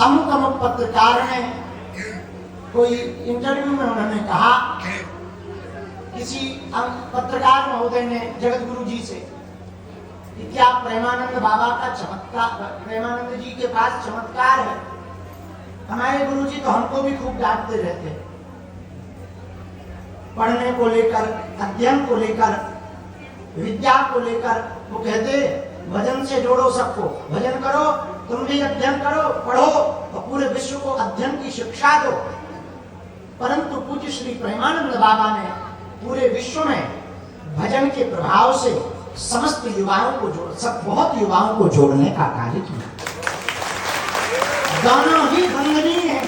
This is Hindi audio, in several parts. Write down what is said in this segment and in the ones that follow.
अमुक अमुक पत्रकार ने कोई इंटरव्यू में उन्होंने कहा, किसी पत्रकार महोदय ने जगत गुरु जी से कि क्या प्रेमानंद बाबा का चमत्कार, प्रेमानंद जी के पास चमत्कार है? हमारे गुरु जी तो हमको भी खूब डांटते रहते हैं, पढ़ने को लेकर, अध्ययन को लेकर, विद्या को लेकर। वो कहते भजन से जोड़ो सबको, भजन करो, तुम भी अध्ययन करो, पढ़ो और पूरे विश्व को अध्ययन की शिक्षा दो। परंतु पूज्य श्री प्रेमानंद बाबा ने पूरे विश्व में भजन के प्रभाव से समस्त युवाओं को बहुत युवाओं को जोड़ने का कार्य किया। दोनों ही वंदनीय हैं।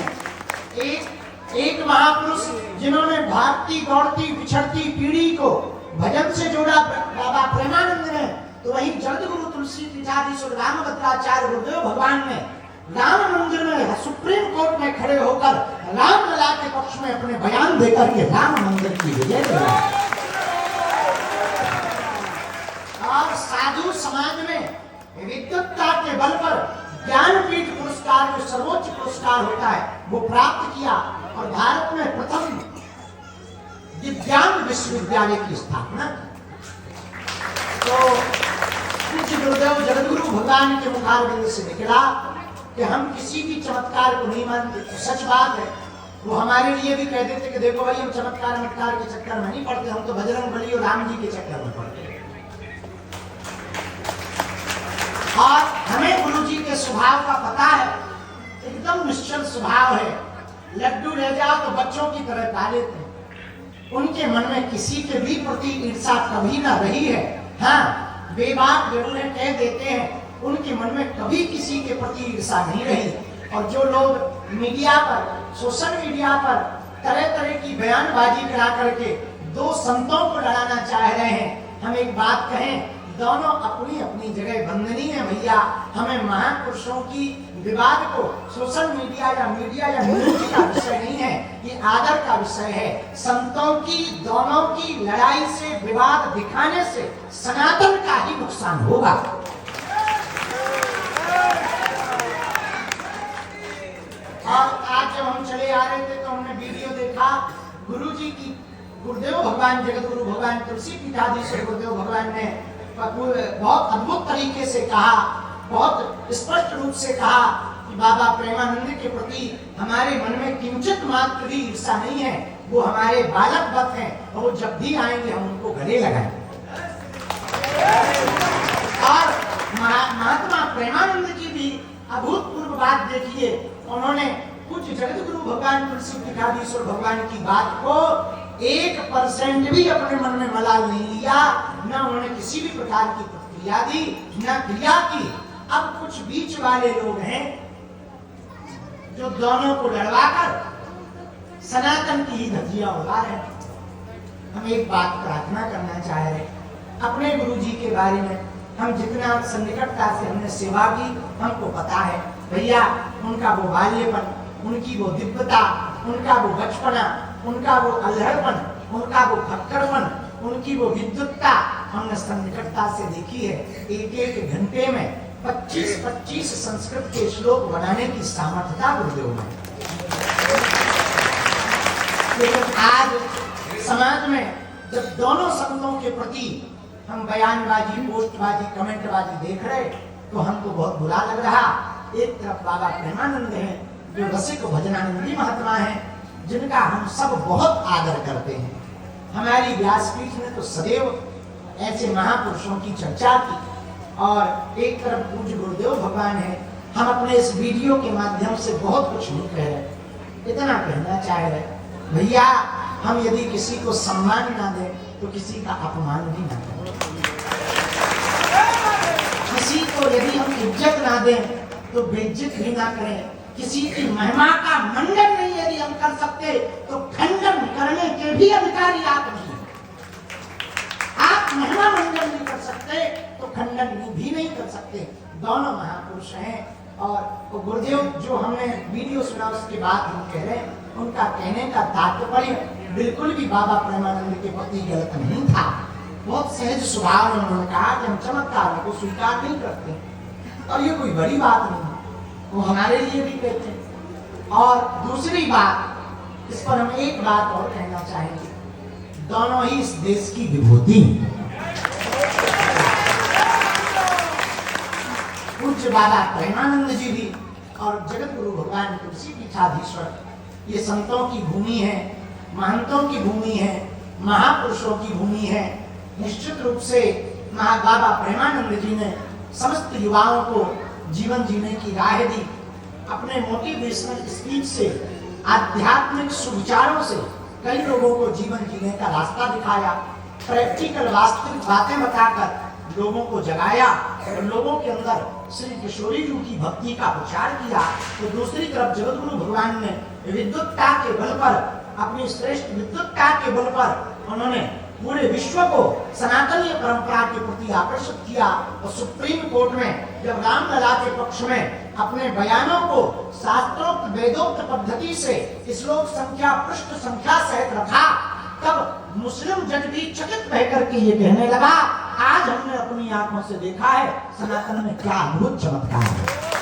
एक महापुरुष जिन्होंने भागती दौड़ती बिछड़ती पीढ़ी को भजन से जोड़ा बाबा प्रेमानंद ने, तो वहीं जगत गुरु तुलसी पीठाधीश्वर रामभद्राचार्य गुरुदेव भगवान ने राम मंदिर में सुप्रीम कोर्ट में खड़े होकर रामलला के पक्ष में अपने बयान देकर के राम मंदिर की विजय दिलाई। और साधु समाज में विद्वत्ता के बल पर ज्ञानपीठ पुरस्कार, जो सर्वोच्च पुरस्कार होता है, वो प्राप्त किया और भारत में प्रथम दिव्यांग विश्वविद्यालय की स्थापना की। तो पूज्य गुरुदेव जगतगुरु भगवान के मुखारबिंद से निकला कि हम किसी भी चमत्कार को नहीं मानते। तो सच बात है, वो हमारे लिए भी कह देते कि देखो भाई, हम चमत्कार मत्कार के चक्कर में नहीं पड़ते, हम तो बजरंग बली और राम जी के चक्कर में पड़ते हैं। और हमें गुरु जी के स्वभाव का पता है, एकदम निश्चल स्वभाव है। लड्डू ले जाओ तो बच्चों की तरह खा लेते हैं। उनके मन में किसी के भी प्रति ईर्ष्या कभी ना रही है। हाँ, बेबाक जरूर है, कह देते हैं, उनके मन में कभी किसी के प्रति ईर्ष्या नहीं रही। और जो लोग मीडिया पर, सोशल मीडिया पर तरह तरह की बयानबाजी करा करके दो संतों को लड़ाना चाह रहे हैं, हम एक बात कहें, दोनों अपनी अपनी जगह वंदनीय है भैया। हमें महापुरुषों की विवाद को सोशल मीडिया या न्यूज का विषय नहीं है, ये आदर का विषय है। संतों की दोनों की लड़ाई से, विवाद दिखाने से सनातन का ही नुकसान होगा। और आज जब हम चले आ रहे थे तो हमने वीडियो देखा, गुरुजी की, गुरुदेव भगवान जगत गुरु भगवान तुलसी पीठाधीश्वर गुरुदेव भगवान ने बहुत अद्भुत तरीके से कहा, बहुत स्पष्ट रूप से कहा कि बाबा प्रेमानंद के प्रति हमारे मन में किंचित मात्र भी ईर्ष्या नहीं है। वो हमारे बालक वत हैं और वो जब भी आएंगे हम उनको गले लगाएंगे। और महात्मा प्रेमानंद की भी अभूतपूर्व बात देखिए, उन्होंने कुछ जगत गुरु भगवान तुलसी पीठाधीश्वर भगवान की बात को 1% भी अपने मन में मलाल नहीं लिया, न उन्होंने किसी भी प्रकार की प्रतिक्रिया दी, न क्रिया की। अब कुछ बीच वाले लोग हैं जो दोनों को लड़वाकर सनातन की ही धज्जियां उड़ा रहे हैं। हम एक बात प्रार्थना करना चाह रहे, अपने गुरु जी के बारे में हम जितना सन्निकटता से हमने सेवा की, हमको पता है भैया, उनका वो बाल्यपन, उनकी वो दिव्यता, उनका वो बचपना, उनका वो अल्हड़पन, उनका वो फक्कड़पन, उनकी वो विद्वत्ता हमने सन्निकटता से देखी है। एक एक घंटे में 25-25 संस्कृत के श्लोक बनाने की सामर्थ्यता गुरुदेव में। लेकिन आज समाज में जब दोनों संतों के प्रति हम बयानबाजी, पोस्टबाजी, कमेंटबाजी देख रहे, तो हमको बहुत बुरा लग रहा। एक तरफ बाबा प्रेमानंद हैं, जो रसिक भजनानंदी महात्मा हैं, जिनका हम सब बहुत आदर करते हैं। हमारी व्यासपीठ ने तो सदैव ऐसे महापुरुषों की चर्चा की। और एक तरफ पूज्य गुरुदेव भगवान है। हम अपने इस वीडियो के माध्यम से बहुत कुछ नहीं कह रहे, इतना कहना चाह रहे, भैया, हम यदि किसी को सम्मान ना दें तो किसी का अपमान भी ना करें। किसी को यदि हम इज्जत ना दें तो बेइज्जत भी ना करें। किसी की महिमा का मंडन नहीं यदि हम कर सकते तो खंडन करने के भी अधिकारी आप नहीं। आप महिमा मंडन नहीं कर सकते तो खंडन भी नहीं कर सकते। दोनों महापुरुष हैं। और वो गुरुदेव जो हमने वीडियो सुना उसके बाद हम कह रहे हैं, उनका कहने का तात्पर्य बिल्कुल भी बाबा प्रेमानंद के प्रति गलत नहीं था। बहुत सहज स्वभाव में उन्होंने कहा कि हम चमत्कारों को स्वीकार नहीं करते और ये कोई बड़ी बात नहीं। वो हमारे लिए भी कहते हैं। और दूसरी बात, इस पर हम एक बात और कहना चाहेंगे, दोनों ही इस देश की विभूति। पूज्य बाबा प्रेमानंद जी भी और जगत गुरु भगवान तुलसी पीठाधीश्वर, ये संतों की भूमि है, महंतों की भूमि है, महापुरुषों की भूमि है। निश्चित रूप से बाबा प्रेमानंद जी ने समस्त युवाओं को जीवन जीने की राह दी। अपने मोटिवेशनल स्पीच से, आध्यात्मिक सुविचारों से कई लोगों को जीवन जीने का रास्ता दिखाया। प्रैक्टिकल वास्तविक बातें बताकर लोगों को जगाया और लोगों के अंदर श्री किशोरी जी की भक्ति का प्रचार किया। तो दूसरी तरफ जगत गुरु भगवान ने विद्युतता के बल पर, अपनी श्रेष्ठ विद्युतता के बल पर उन्होंने पूरे विश्व को सनातनीय परंपरा के प्रति आकर्षित किया। और सुप्रीम कोर्ट में जब रामलला के पक्ष में अपने बयानों को शास्त्रोक्त वेदोक्त पद्धति से श्लोक संख्या पृष्ठ संख्या सहित रखा, तब मुस्लिम जज भी चकित बह करके ये कहने लगा, आज हमने अपनी आंखों से देखा है सनातन में क्या अद्भुत चमत्कार है।